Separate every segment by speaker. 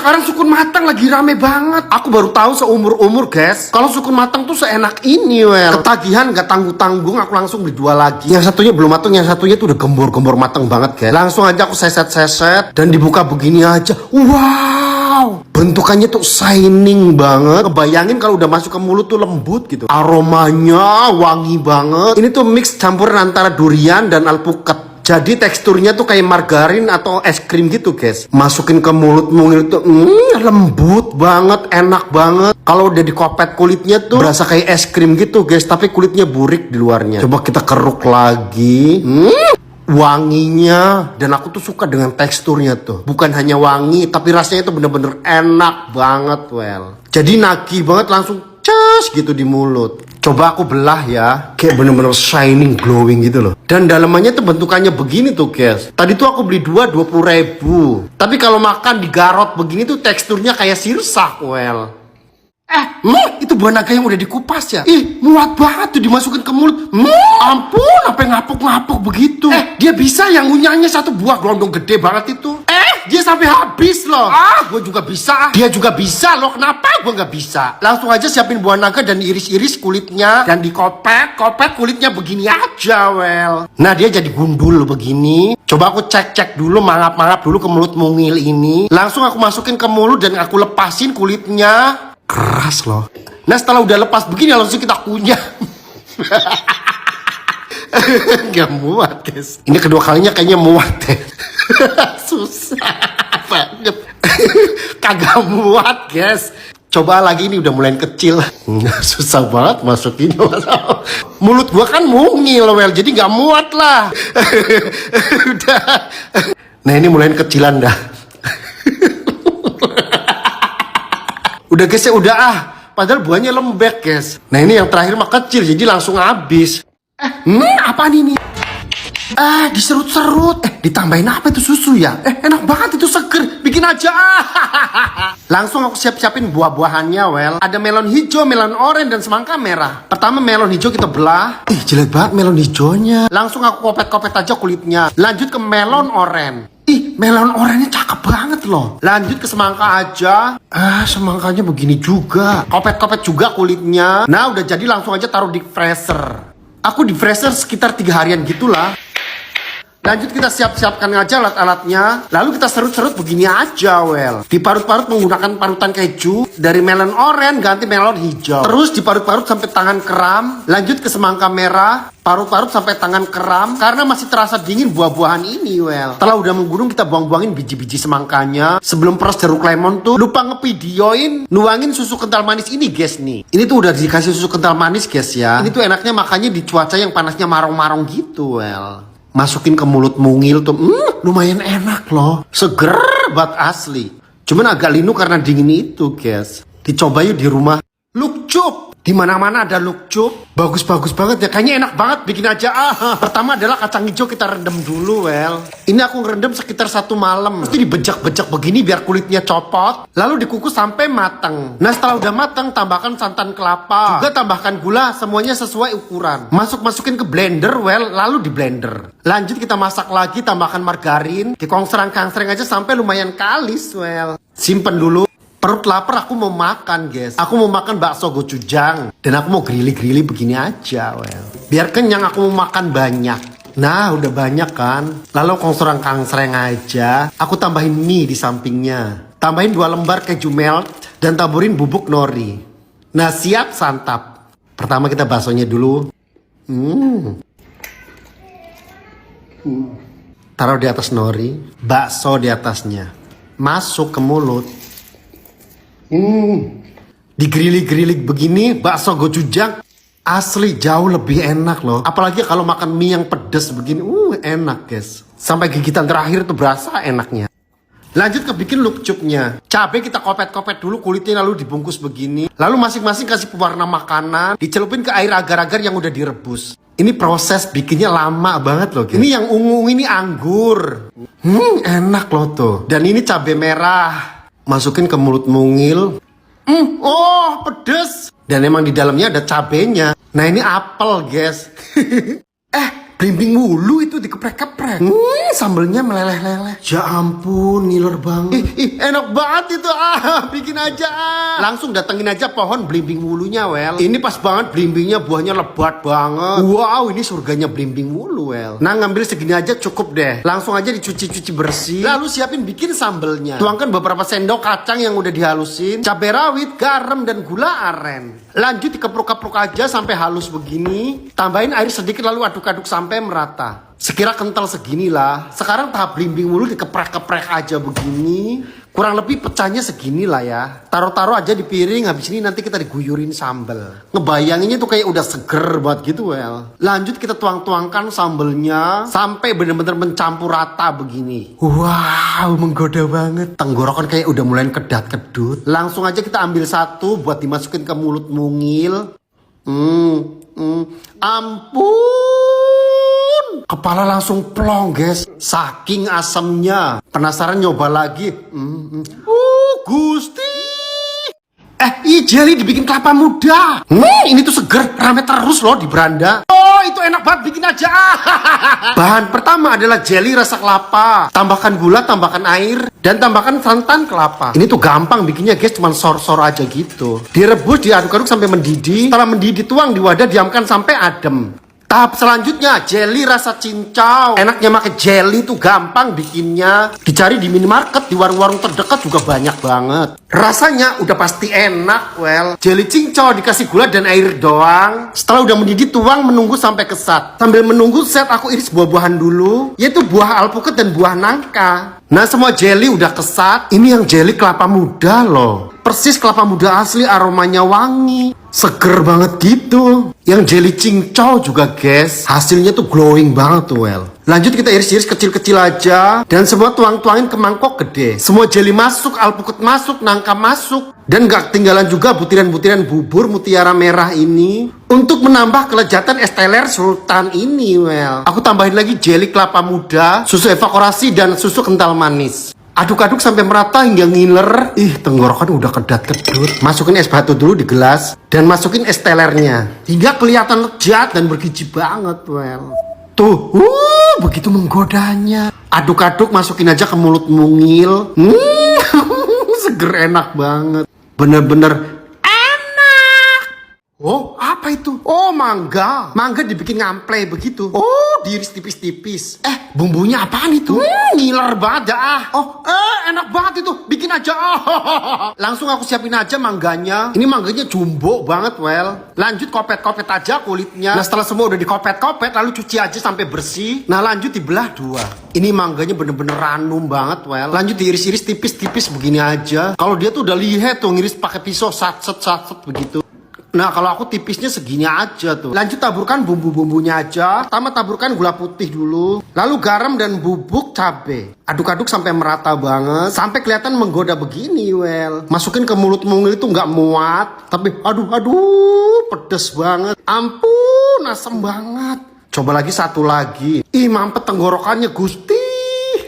Speaker 1: sekarang sukun matang lagi rame banget. Aku baru tahu seumur-umur guys, kalau sukun matang tuh seenak ini well. Ketagihan gak tanggung-tanggung, aku langsung beli 2 lagi. Yang satunya belum matang, yang satunya tuh udah gembor-gembor matang banget guys. Langsung aja aku seset-seset dan dibuka begini aja. Wow, bentukannya tuh shining banget. Kebayangin kalau udah masuk ke mulut tuh lembut gitu. Aromanya wangi banget. Ini tuh mix campuran antara durian dan alpukat. Jadi teksturnya tuh kayak margarin atau es krim gitu guys. Masukin ke mulut mungil tuh lembut banget, enak banget. Kalau udah dikopet kulitnya tuh berasa kayak es krim gitu guys, tapi kulitnya burik di luarnya. Coba kita keruk lagi. Wanginya, dan aku tuh suka dengan teksturnya tuh. Bukan hanya wangi, tapi rasanya itu bener-bener enak banget well. Jadi nagih banget, langsung cas gitu di mulut. Coba aku belah ya, kayak bener-bener shining, glowing gitu loh. Dan dalamannya tuh bentukannya begini tuh guys. Tadi tuh aku beli 2 20.000. Tapi kalau makan di garot begini tuh teksturnya kayak sirsak well. Itu buah naga yang udah dikupas ya? Ih, muat banget tuh dimasukin ke mulut. Ampun, sampai ngapuk-ngapuk begitu. Dia bisa yang ngunyahnya 1 buah gelondong gede banget itu. Dia sampai habis loh. Gue juga bisa. Dia juga bisa loh. Kenapa gue nggak bisa? Langsung aja siapin buah naga dan iris-iris kulitnya dan dikopek kulitnya begini aja well. Nah dia jadi gundul begini. Coba aku cek dulu, mangap-mangap dulu ke mulut mungil ini. Langsung aku masukin ke mulut dan aku lepasin kulitnya. Keras loh. Nah setelah udah lepas begini langsung kita kunyah. Gak muat guys. Ini kedua kalinya kayaknya muat deh. Susah banget. Kagak muat guys. Coba lagi, ini udah mulai kecil. Susah banget masukinnya. Mulut gua kan mungil well, jadi gak muat lah. Udah. Nah ini mulai kecilan dah. Udah guys ya, udah padahal buahnya lembek guys. Nah ini yang terakhir mah kecil, jadi langsung habis. Apaan ini? Diserut-serut. Ditambahin apa itu, susu ya? Enak banget itu, seger. Bikin aja. Langsung aku siap-siapin buah-buahannya well. Ada melon hijau, melon oranye, dan semangka merah. Pertama melon hijau kita belah. Jelek banget melon hijaunya. Langsung aku kopet-kopet aja kulitnya. Lanjut ke melon oranye. Melon oranye cakep banget loh. Lanjut ke semangka aja. Semangkanya begini juga. Kopet-kopet juga kulitnya. Nah udah jadi, langsung aja taruh di freezer. Aku di freezer sekitar 3 harian gitulah. Lanjut kita siapkan aja alat-alatnya. Lalu kita serut-serut begini aja well. Diparut-parut menggunakan parutan keju. Dari melon oranye ganti melon hijau. Terus diparut-parut sampai tangan kram. Lanjut ke semangka merah. Parut-parut sampai tangan kram. Karena masih terasa dingin buah-buahan ini well. Setelah udah menggunung kita buang-buangin biji-biji semangkanya. Sebelum peres jeruk lemon tuh lupa ngevideoin nuangin susu kental manis ini guys nih. Ini tuh udah dikasih susu kental manis guys ya. Ini tuh enaknya makanya di cuaca yang panasnya marong-marong gitu well. Masukin ke mulut mungil tuh, lumayan enak loh. Seger banget asli. Cuman agak linu karena dingin itu guys. Dicoba yuk di rumah. Lukcup. Di mana-mana ada lukcup. Bagus-bagus banget ya. Kayaknya enak banget, bikin aja. Pertama adalah kacang hijau kita rendam dulu well. Ini aku ngerendam sekitar 1 malam. Terus dibejak-bejak begini biar kulitnya copot. Lalu dikukus sampai matang. Nah setelah udah matang tambahkan santan kelapa. Juga tambahkan gula, semuanya sesuai ukuran. Masukin ke blender well, lalu di blender. Lanjut kita masak lagi, tambahkan margarin. Dikongserang-kangsereng aja sampai lumayan kalis well. Simpen dulu. Perut lapar, aku mau makan guys. Aku mau makan bakso gochujang. Dan aku mau grilly begini aja well. Biar kenyang, aku mau makan banyak. Nah udah banyak kan. Lalu kongserang-kangsereng aja. Aku tambahin mie di sampingnya. Tambahin 2 lembar keju melt. Dan taburin bubuk nori. Nah siap santap. Pertama kita baksonya dulu. Taruh di atas nori. Bakso di atasnya. Masuk ke mulut. Digrilik begini bakso gochujang asli jauh lebih enak loh. Apalagi kalau makan mie yang pedes begini, enak guys. Sampai gigitan terakhir tuh berasa enaknya. Lanjut ke bikin lukcupnya. Cabai kita kopet-kopet dulu kulitnya, lalu dibungkus begini. Lalu masing-masing kasih pewarna makanan, dicelupin ke air agar-agar yang udah direbus. Ini proses bikinnya lama banget loh guys. Ini yang ungu ini anggur. Enak loh tuh. Dan ini cabai merah. Masukin ke mulut mungil. Pedes. Dan emang di dalamnya ada cabenya. Nah ini apel guys. Blimbing mulu itu dikeprek-keprek. Sambelnya meleleh-leleh. Ya ampun, ngiler banget. Enak banget itu. Bikin aja. Langsung datengin aja pohon blimbing wulunya, Wel. Ini pas banget blimbingnya, buahnya lebat banget. Wow, ini surganya blimbing wulu, Wel. Nah, ngambil segini aja cukup deh. Langsung aja dicuci-cuci bersih. Lalu siapin bikin sambelnya. Tuangkan beberapa sendok kacang yang udah dihalusin, cabai rawit, garam, dan gula aren. Lanjut dikepruk-kepruk aja sampai halus begini. Tambahin air sedikit lalu aduk-aduk sampai merata. Sekira kental seginilah. Sekarang tahap blimbing wulu dikeprek-keprek aja begini. Kurang lebih pecahnya segini lah ya. Taruh-taruh aja di piring. Habis ini nanti kita diguyurin sambel. Ngebayanginnya tuh kayak udah seger banget gitu, Wel. Lanjut kita tuang-tuangkan sambelnya sampai bener-bener mencampur rata begini. Wow, menggoda banget. Tenggorokan kayak udah mulai kedat-kedut. Langsung aja kita ambil satu buat dimasukin ke mulut mungil. Ampun, kepala langsung plong, guys. Saking asamnya. Penasaran nyoba lagi? Gusti. Jelly dibikin kelapa muda. Ini tuh seger, rame terus loh di beranda. Oh, itu enak banget, bikin aja. Bahan pertama adalah jelly rasa kelapa. Tambahkan gula, tambahkan air, dan tambahkan santan kelapa. Ini tuh gampang bikinnya, guys, cuman sor-sor aja gitu. Direbus, diaduk-aduk sampai mendidih. Setelah mendidih, tuang di wadah, diamkan sampai adem. Tahap selanjutnya, jelly rasa cincau. Enaknya pakai jelly tuh gampang bikinnya. Dicari di minimarket, di warung-warung terdekat juga banyak banget. Rasanya udah pasti enak, Wel. Jelly cincau dikasih gula dan air doang. Setelah udah mendidih, tuang, menunggu sampai kesat. Sambil menunggu, aku iris buah-buahan dulu, yaitu buah alpukat dan buah nangka. Nah, semua jelly udah kesat. Ini yang jelly kelapa muda loh. Persis kelapa muda asli, aromanya wangi. Seger banget gitu. Yang jelly cincau juga, guys. Hasilnya tuh glowing banget tuh, Wel. Lanjut kita iris-iris kecil-kecil aja. Dan semua tuang-tuangin ke mangkok gede. Semua jelly masuk, alpukat masuk, nangka masuk. Dan gak ketinggalan juga butiran-butiran bubur mutiara merah ini. Untuk menambah kelezatan es teler sultan ini, Wel. Aku tambahin lagi jelly kelapa muda, susu evaporasi, dan susu kental manis. Aduk-aduk sampai merata hingga ngiler. Tenggorokan udah kedat-kedut. Masukin es batu dulu di gelas. Dan masukin es telernya. Hingga kelihatan lezat dan bergizi banget, Wel. Tuh, begitu menggodanya. Aduk-aduk, masukin aja ke mulut mungil. Seger, enak banget. Bener-bener enak. Oh, apa itu? Oh, mangga. Mangga dibikin ngample begitu. Oh, diiris tipis-tipis. Bumbunya apaan itu? Ngiler banget ya. Enak banget itu. Bikin aja. Langsung aku siapin aja mangganya. Ini mangganya jumbo banget, Wel. Lanjut kopet-kopet aja kulitnya. Nah, setelah semua udah dikopet-kopet, lalu cuci aja sampai bersih. Nah, lanjut dibelah dua. Ini mangganya bener-bener ranum banget, Wel. Lanjut diiris-iris tipis-tipis begini aja. Kalau dia tuh udah lihat tuh ngiris pakai pisau satset begitu. Nah, kalau aku tipisnya segini aja tuh. Lanjut taburkan bumbu-bumbunya aja. Pertama taburkan gula putih dulu. Lalu garam dan bubuk cabe. Aduk-aduk sampai merata banget. Sampai kelihatan menggoda begini, Wel. Masukin ke mulut mungil itu nggak muat. Tapi aduh, pedes banget. Ampun, asem banget. Coba lagi satu lagi. Mampet tenggorokannya, Gusti.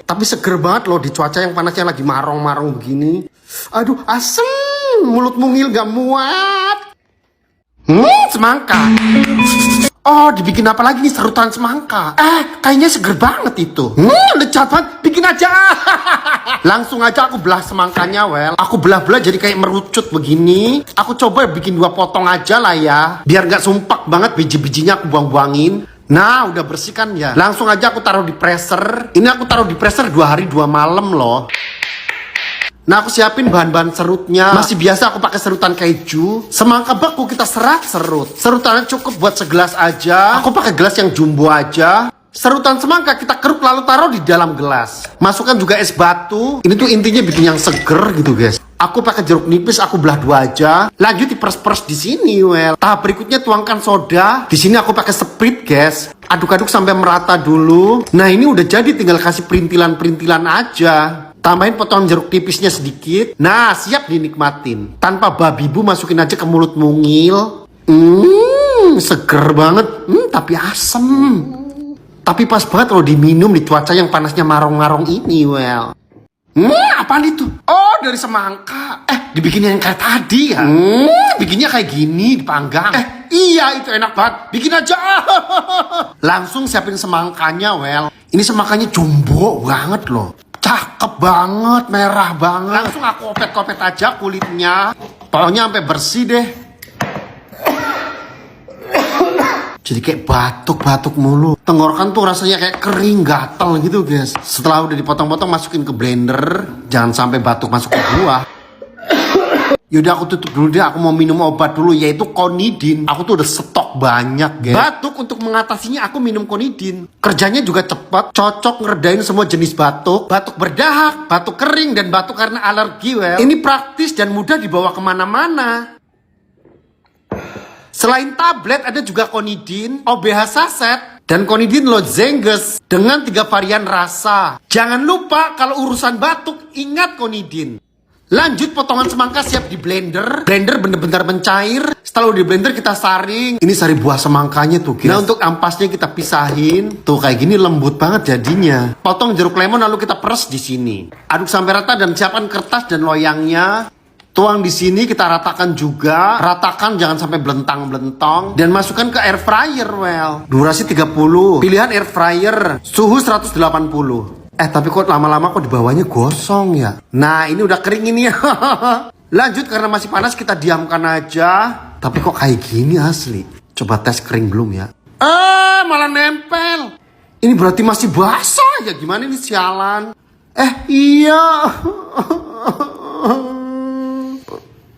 Speaker 1: Tapi seger banget loh di cuaca yang panasnya lagi marong-marong begini. Aduh, asem. Mulut mungil nggak muat. Semangka. Oh, dibikin apa lagi nih, serutan semangka. Kayaknya seger banget itu. Lezat banget, bikin aja. Langsung aja aku belah semangkanya, Wel. Aku belah-belah jadi kayak merucut begini. Aku coba bikin 2 potong aja lah ya. Biar gak sumpak banget, biji-bijinya aku buang-buangin. Nah, udah bersih kan ya. Langsung aja aku taruh di freezer. Ini aku taruh di freezer 2 hari 2 malam loh. Nah, aku siapin bahan-bahan serutnya. Masih biasa aku pakai serutan keju. Semangka beku kita serut. Serutannya cukup buat segelas aja. Aku pakai gelas yang jumbo aja. Serutan semangka kita keruk lalu taruh di dalam gelas. Masukkan juga es batu. Ini tuh intinya bikin yang seger gitu, guys. Aku pakai jeruk nipis, aku belah 2 aja. Lanjut diperes-peres di sini, Wel. Tahap berikutnya tuangkan soda. Di sini aku pakai Sprite, guys. Aduk-aduk sampai merata dulu. Nah, ini udah jadi, tinggal kasih perintilan-perintilan aja. Tambahin potongan jeruk tipisnya sedikit. Nah, siap dinikmatin. Tanpa babi bu, masukin aja ke mulut mungil. Seger banget. Tapi asem. Tapi pas banget kalau diminum di cuaca yang panasnya marong-marong ini, Wel. Apaan itu? Oh, dari semangka. Dibikin yang kayak tadi ya? Bikinnya kayak gini, dipanggang. Iya, itu enak banget. Bikin aja. Langsung siapin semangkanya, Well. Ini semangkanya jumbo banget loh. Cakep banget, merah banget. Langsung aku opet-opet aja kulitnya. Pokoknya sampai bersih deh. Jadi kayak batuk-batuk mulu. Tenggorokan tuh rasanya kayak kering, gatel gitu guys. Setelah udah dipotong-potong masukin ke blender. Jangan sampai batuk masuk ke buah. Yaudah aku tutup dulu deh, aku mau minum obat dulu yaitu Konidin. Aku tuh udah stok banyak guys. Batuk untuk mengatasinya aku minum Konidin. Kerjanya juga cepat, cocok ngeredain semua jenis batuk. Batuk berdahak, batuk kering, dan batuk karena alergi Well. Ini praktis dan mudah dibawa kemana-mana. Selain tablet ada juga Konidin, OBH saset, dan Konidin lozenges dengan 3 varian rasa. Jangan lupa kalau urusan batuk ingat Konidin. Lanjut potongan semangka siap di blender. Blender bener-bener mencair. Setelah di blender kita saring. Ini sari buah semangkanya tuh guys. Nah untuk ampasnya kita pisahin. Tuh kayak gini lembut banget jadinya. Potong jeruk lemon lalu kita peres di sini. Aduk sampai rata dan siapkan kertas dan loyangnya. Tuang di sini kita ratakan juga. Ratakan jangan sampai belentang-belentong. Dan masukkan ke air fryer Well. Durasi 30. Pilihan air fryer. Suhu 180. Tapi kok lama-lama kok di bawahnya gosong ya. Nah ini udah kering ini ya. Lanjut karena masih panas kita diamkan aja. Tapi kok kayak gini asli. Coba tes kering belum ya. Malah nempel. Ini berarti masih basah ya. Gimana ini sialan. Iya.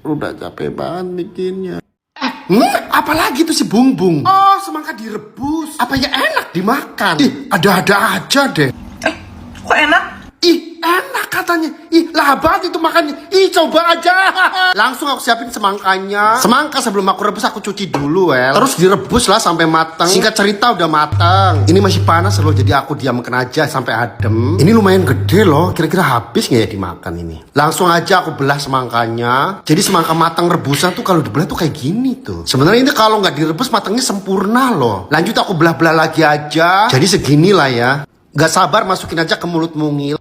Speaker 1: Udah capek banget bikinnya. Apalagi tuh si Bungbung. Oh semangka direbus. Apa ya enak dimakan. Ada-ada aja deh.
Speaker 2: Kok enak?
Speaker 1: Enak katanya. Lahap banget itu makannya. Coba aja. Langsung aku siapin semangkanya. Semangka sebelum aku rebus aku cuci dulu Well. Terus direbus lah sampai matang. Singkat cerita udah matang. Ini masih panas loh jadi aku diamkan aja sampai adem. Ini lumayan gede loh. Kira-kira habis gak ya dimakan ini? Langsung aja aku belah semangkanya. Jadi semangka matang rebusan tuh kalau dibelah tuh kayak gini tuh. Sebenarnya ini kalau nggak direbus matangnya sempurna loh. Lanjut aku belah-belah lagi aja. Jadi segini lah ya. Gak sabar masukin aja ke mulut mungil.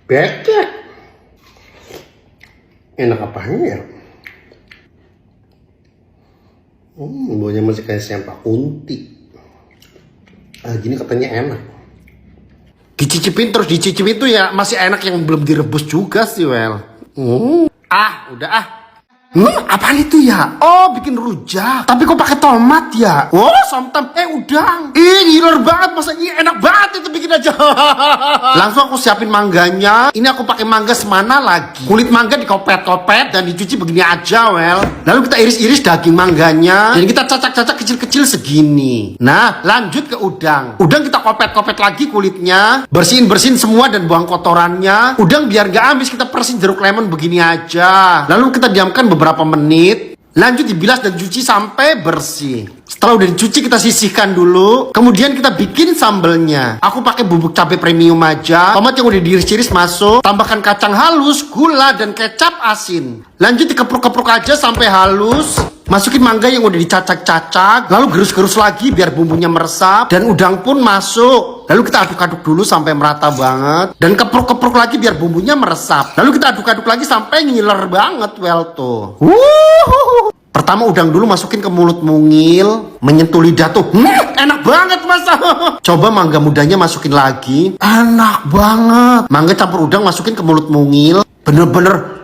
Speaker 1: Becek. Enak apanya ya? Baunya masih kayak sempak unti. Gini katanya enak. Dicicipin terus dicicipin tuh ya masih enak yang belum direbus juga sih Well. Udah apaan itu ya? Oh, bikin rujak. Tapi kok pakai tomat ya? Oh, somtam. Udang. Ngiler banget masa ini enak banget itu bikin aja. Langsung aku siapin mangganya. Ini aku pakai mangga semana lagi. Kulit mangga dikopet-kopet dan dicuci begini aja, Well. Lalu kita iris-iris daging mangganya dan kita cacak-cacak kecil-kecil segini. Nah, lanjut ke udang. Udang kita kopet-kopet lagi kulitnya. Bersihin-bersihin semua dan buang kotorannya. Udang biar gak amis kita persin jeruk lemon begini aja. Lalu kita diamkan beberapa menit. Lanjut dibilas dan cuci sampai bersih. Setelah udah dicuci kita sisihkan dulu. Kemudian kita bikin sambelnya. Aku pakai bubuk cabai premium aja. Tomat yang udah diiris-iris masuk. Tambahkan kacang halus, gula, dan kecap asin. Lanjut dikepruk-kepruk aja sampai halus. Masukin mangga yang udah dicacak-cacak. Lalu gerus-gerus lagi biar bumbunya meresap. Dan udang pun masuk. Lalu kita aduk-aduk dulu sampai merata banget. Dan kepruk-kepruk lagi biar bumbunya meresap. Lalu kita aduk-aduk lagi sampai ngiler banget, Well tuh. Pertama udang dulu masukin ke mulut mungil. Menyentuh lidah tuh. Enak banget masa. Coba mangga mudanya masukin lagi. Enak banget. Mangga campur udang masukin ke mulut mungil. Bener-bener